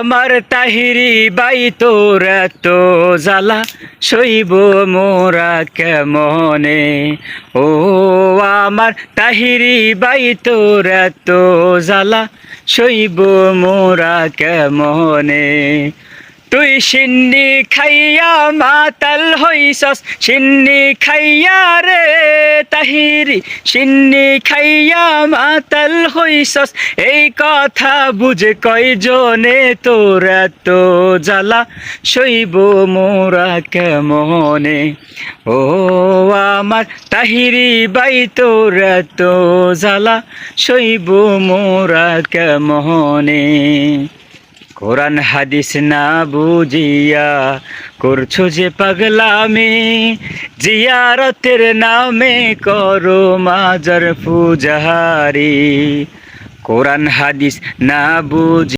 আমার তাহিরি বাই তোর এত জ্বালা সইব মোরা কেমনে। ও আমার তাহিরি বাই তোর এত জ্বালা সইব মোরা কেমনে। তুই সিন্নি খাইয়া মাতাল হইছস, সিন্নি খাইয়া রে তাহিরি, সিন্নি খাইয়া মাতাল হইছস। এই কথা বুঝে কয়জনে তোর এত জ্বালা সইব মোরা কেমনে। ও আমার তাহিরি বাই তোর এত জ্বালা সইব মোরা কেমনে। কোরআন হাদিস না বুঝিয়া করছো যে পাগলামি, জিয়ারতের নামে করো মাজার পূজাহারি। কোরআন হাদিস না বুঝ